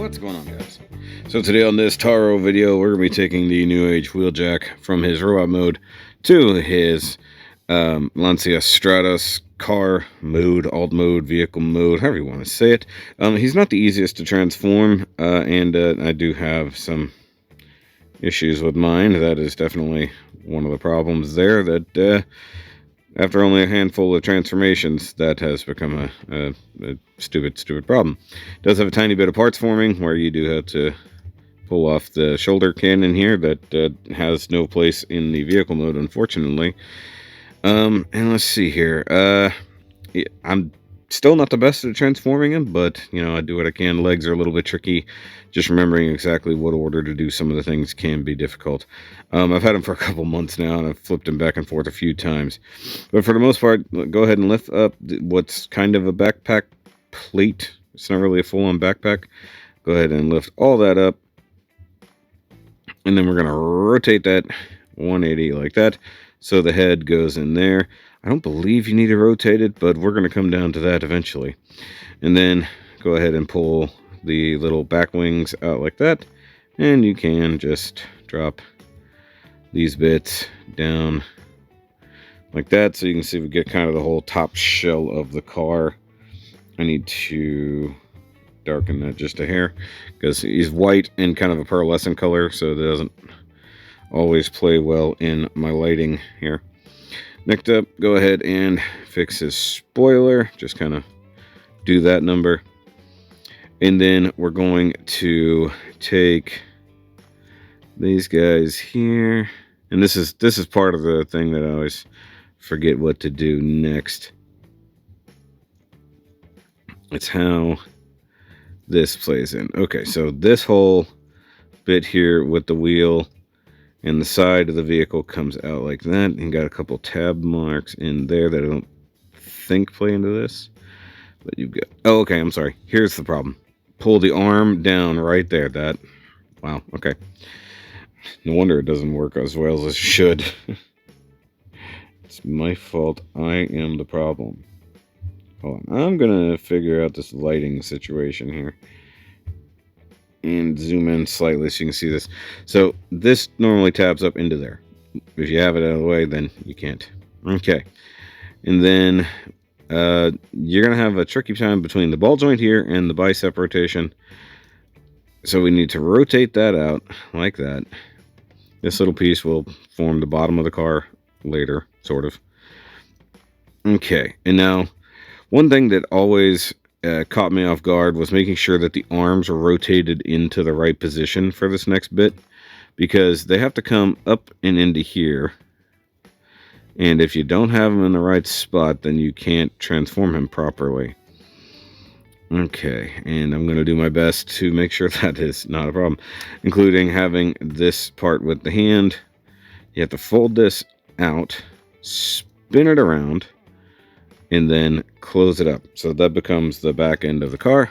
What's going on, guys? So today on this T.A.R.O video, we're going to be taking the Newage wheel jack from his robot mode to his Lancia Stratos car mode, alt mode, vehicle mode, however you want to say it. He's not the easiest to transform, and I do have some issues with mine. That is definitely one of the problems there, that after only a handful of transformations, that has become a stupid problem. It does have a tiny bit of parts forming where you do have to pull off the shoulder cannon here that has no place in the vehicle mode, unfortunately. And let's see here. I'm still not the best at transforming him, but, you know, I do what I can. Legs are a little bit tricky. Just remembering exactly what order to do some of the things can be difficult. I've had him for a couple months now, and I've flipped him back and forth a few times. But for the most part, go ahead and lift up what's kind of a backpack plate. It's not really a full-on backpack. Go ahead and lift all that up. And then we're going to rotate that 180 like that, so the head goes in there. I don't believe you need to rotate it, but we're going to come down to that eventually. And then go ahead and pull the little back wings out like that, and you can just drop these bits down like that, so you can see we get kind of the whole top shell of the car. I need to darken that just a hair, because he's white and kind of a pearlescent color, so it doesn't always play well in my lighting here. Next up, go ahead and fix his spoiler. Just kind of do that number. And then we're going to take these guys here. And this is part of the thing that I always forget what to do next. It's how this plays in. Okay, so this whole bit here with the wheel and the side of the vehicle comes out like that, and got a couple tab marks in there that I don't think play into this. But you've got... Oh, okay, I'm sorry. Here's the problem. Pull the arm down right there. That... Wow, okay. No wonder it doesn't work as well as it should. It's my fault. I am the problem. Hold on. I'm gonna figure out this lighting situation here and zoom in slightly so you can see this. So this normally tabs up into there. If you have it out of the way, then you can't. Okay. And then you're going to have a tricky time between the ball joint here and the bicep rotation. So we need to rotate that out like that. This little piece will form the bottom of the car later, sort of. Okay. And now, one thing that always caught me off guard was making sure that the arms are rotated into the right position for this next bit, because they have to come up and into here, and if you don't have them in the right spot, then you can't transform him properly. Okay, and I'm going to do my best to make sure that is not a problem, including having this part with the hand. You have to fold this out, spin it around, and then close it up. So that becomes the back end of the car.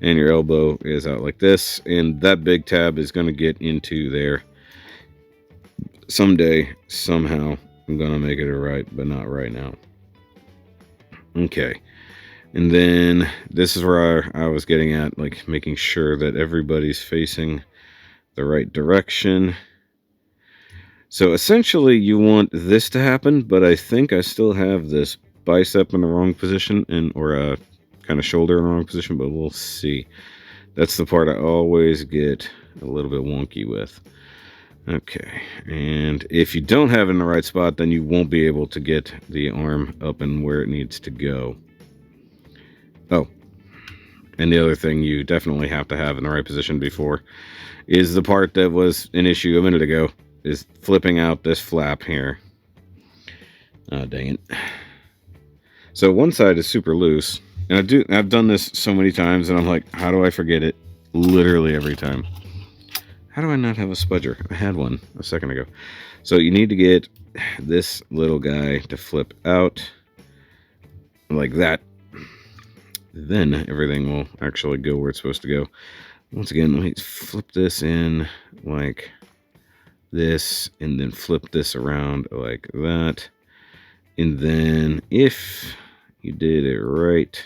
And your elbow is out like this. And that big tab is going to get into there someday, somehow. I'm going to make it right, but not right now. Okay. And then this is where I was getting at, like making sure that everybody's facing the right direction. So essentially you want this to happen, but I think I still have this bicep in the wrong position, or a kind of shoulder in the wrong position, but we'll see. That's the part I always get a little bit wonky with. Okay, and if you don't have it in the right spot, then you won't be able to get the arm up and where it needs to go. Oh, and the other thing you definitely have to have in the right position before is the part that was an issue a minute ago, is flipping out this flap here. Oh, dang it. So one side is super loose, and I've done this so many times, and I'm like, how do I forget it? Literally every time. How do I not have a spudger? I had one a second ago. So you need to get this little guy to flip out like that. Then everything will actually go where it's supposed to go. Once again, let me flip this in like this, and then flip this around like that. And then if you did it right,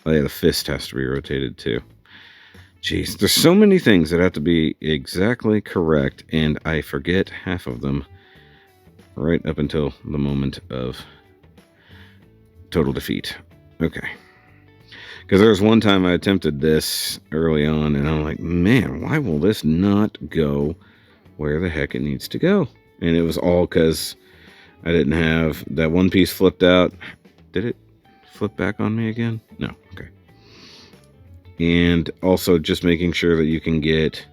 oh yeah, the fist has to be rotated too. Jeez, there's so many things that have to be exactly correct, and I forget half of them right up until the moment of total defeat. Okay. Because there was one time I attempted this early on, and I'm like, man, why will this not go where the heck it needs to go? And it was all because I didn't have that one piece flipped out. Did it flip back on me again? No. Okay. And also just making sure that you can get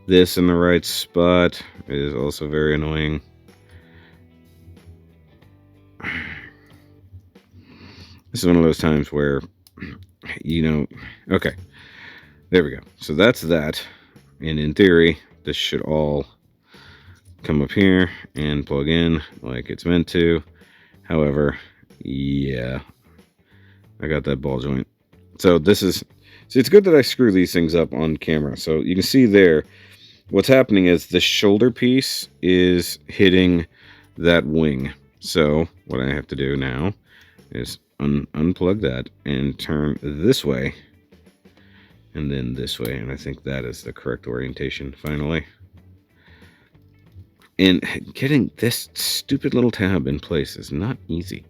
this in the right spot is also very annoying. This is one of those times where, okay, there we go. So that's that. And in theory, this should all come up here and plug in like it's meant to. However, yeah, I got that ball joint. So this is, see, it's good that I screw these things up on camera. So you can see there, what's happening is the shoulder piece is hitting that wing. So what I have to do now is unplug that and turn this way and then this way. And I think that is the correct orientation finally. And getting this stupid little tab in place is not easy.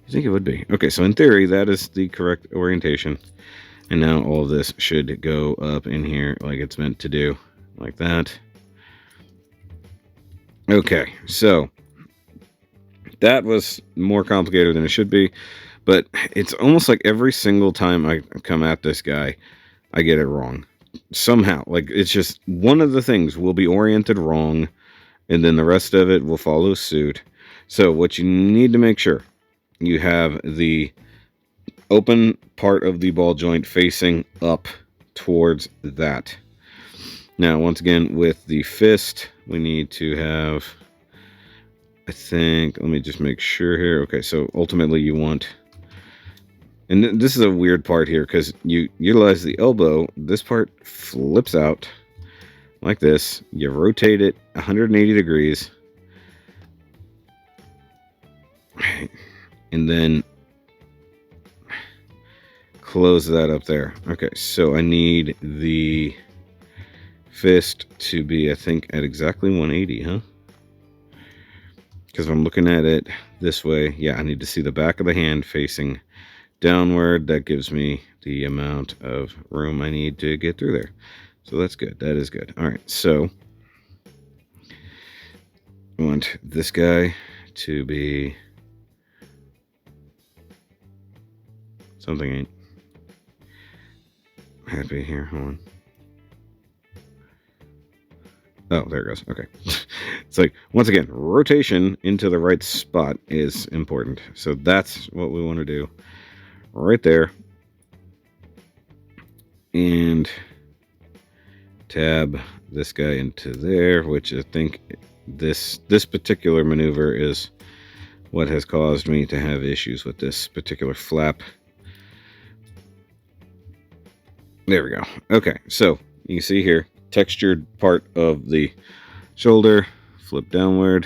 You think it would be. Okay, so in theory, that is the correct orientation. And now all of this should go up in here like it's meant to do. Like that. Okay, so that was more complicated than it should be. But it's almost like every single time I come at this guy, I get it wrong. Somehow. Like, it's just one of the things will be oriented wrong, and then the rest of it will follow suit. So what you need to make sure, you have the open part of the ball joint facing up towards that. Now, once again, with the fist, we need to have, I think, let me just make sure here. Okay, so ultimately you want, and this is a weird part here because you utilize the elbow. This part flips out like this. You rotate it 180 degrees. And then close that up there. Okay, so I need the fist to be, I think, at exactly 180, huh? Because if I'm looking at it this way, yeah, I need to see the back of the hand facing downward. That gives me the amount of room I need to get through there. So that's good. That is good. All right, so I want this guy to be something ain't happy here. Hold on. Oh, there it goes. Okay. It's like, once again, rotation into the right spot is important. So that's what we want to do right there. And tab this guy into there, which I think this particular maneuver is what has caused me to have issues with this particular flap. There we go. Okay, so you can see here, textured part of the shoulder, flip downward,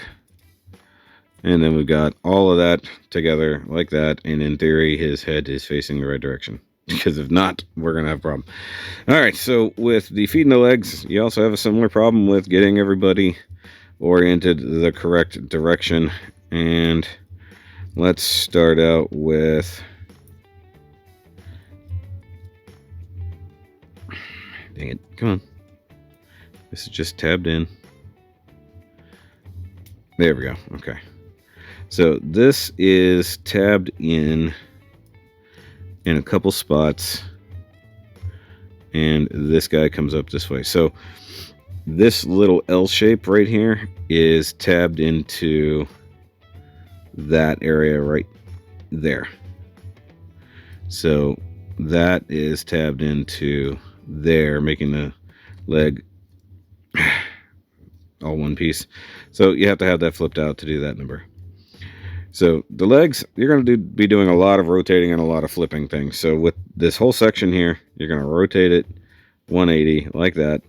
and then we've got all of that together like that, and in theory his head is facing the right direction, because if not, we're gonna have a problem. All right, so with the feet and the legs, you also have a similar problem with getting everybody oriented the correct direction. And let's start out with, dang it, come on, this is just tabbed in. There we go. Okay, so this is tabbed in a couple spots, and this guy comes up this way. So this little L shape right here is tabbed into that area right there. So that is tabbed into there, making the leg all one piece. So you have to have that flipped out to do that number. So the legs, you're going to be doing a lot of rotating and a lot of flipping things. So with this whole section here, you're going to rotate it 180 like that.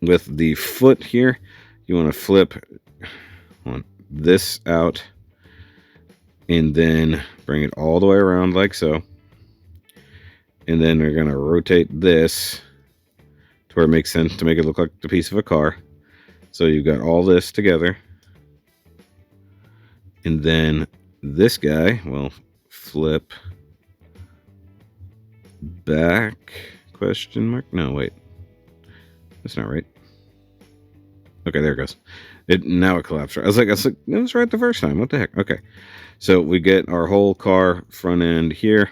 With the foot here, you want to flip on this out and then bring it all the way around like so. And then we're going to rotate this to where it makes sense to make it look like the piece of a car. So you've got all this together. And then this guy will flip back, question mark? No, wait. That's not right. Okay, there it goes. Now it collapsed. I was like, it was right the first time. What the heck? Okay. So we get our whole car front end here.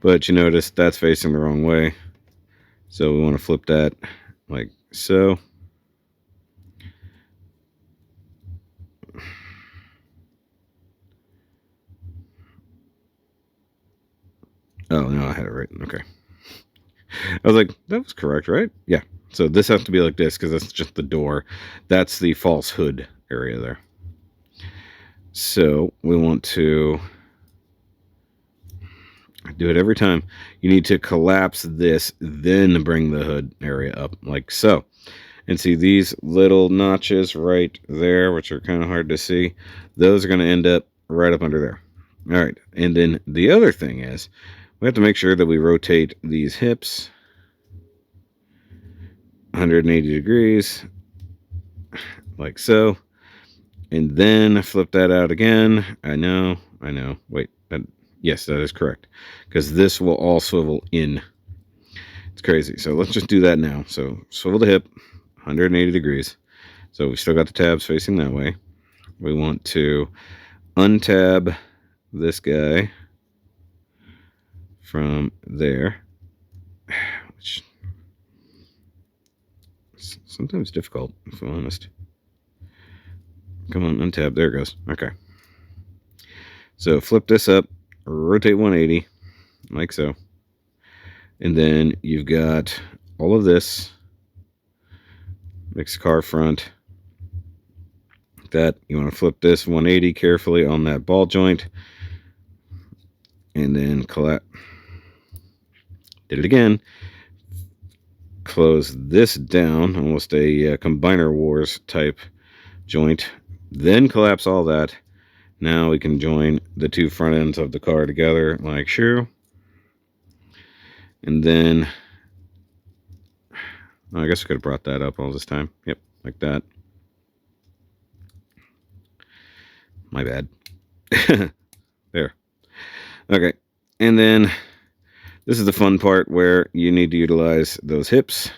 But you notice that's facing the wrong way. So we want to flip that like so. Oh, no, I had it right. Okay. I was like, that was correct, right? Yeah. So this has to be like this because that's just the door. That's the false hood area there. So we want to do it every time. You need to collapse this, then bring the hood area up like so. And see these little notches right there, which are kind of hard to see. Those are going to end up right up under there. All right. And then the other thing is we have to make sure that we rotate these hips 180 degrees like so. And then flip that out again. I know. Wait, yes, that is correct. Because this will all swivel in. It's crazy. So let's just do that now. So swivel the hip 180 degrees. So we still got the tabs facing that way. We want to untab this guy from there. Which is sometimes difficult, if I'm honest. Come on, untab. There it goes. Okay. So flip this up, rotate 180, like so. And then you've got all of this. Mixed car front. That you want to flip this 180 carefully on that ball joint. And then collapse. Did it again. Close this down, almost a Combiner Wars type joint. Then collapse all that. Now we can join the two front ends of the car together like so. And then, I guess we could have brought that up all this time. Yep, like that. My bad. There. Okay. And then this is the fun part where you need to utilize those hips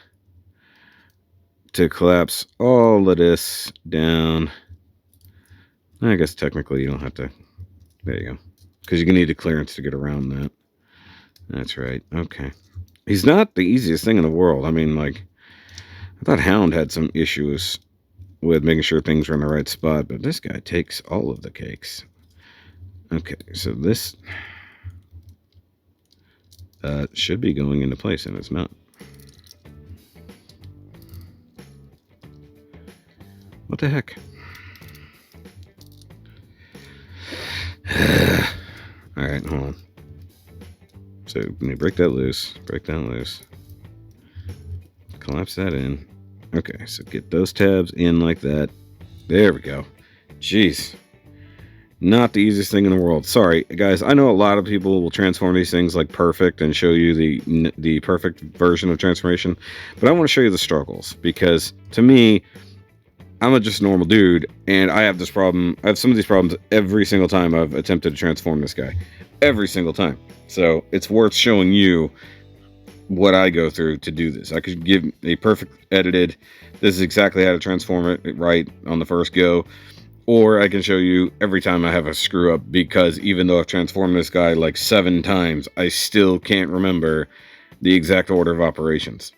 to collapse all of this down. I guess technically you don't have to. There you go. Because you're going to need a clearance to get around that. That's right. Okay. He's not the easiest thing in the world. I mean, like, I thought Hound had some issues with making sure things were in the right spot, but this guy takes all of the cakes. Okay, so this should be going into place, and it's not. What the heck? All right, hold on. So let me break that loose. Break that loose. Collapse that in. Okay, so get those tabs in like that. There we go. Jeez. Not the easiest thing in the world. Sorry, guys. I know a lot of people will transform these things like perfect and show you the perfect version of transformation. But I want to show you the struggles. Because to me, I'm a just normal dude. And I have this problem. I have some of these problems every single time I've attempted to transform this guy. Every single time. So it's worth showing you what I go through to do this. I could give a perfect edited, this is exactly how to transform it right on the first go. Or I can show you every time I have a screw up, because even though I've transformed this guy like 7 times, I still can't remember the exact order of operations.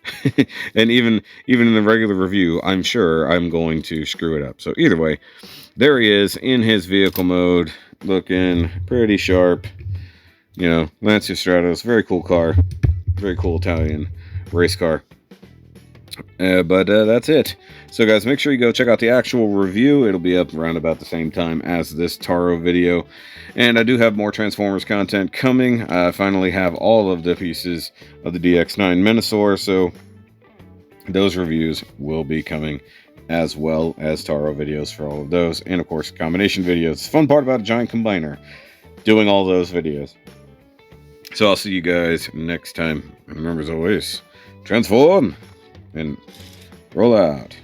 And even in the regular review, I'm sure I'm going to screw it up. So either way, there he is in his vehicle mode, looking pretty sharp. You know, Lancia Stratos, very cool car. Very cool Italian race car. But that's it. So guys, make sure you go check out the actual review. It'll be up around about the same time as this T.A.R.O video. And I do have more Transformers content coming. I finally have all of the pieces of the DX9 Menasor, so those reviews will be coming, as well as T.A.R.O videos for all of those. And of course, combination videos. The fun part about a giant combiner, doing all those videos. So I'll see you guys next time. And remember, as always, transform and roll out.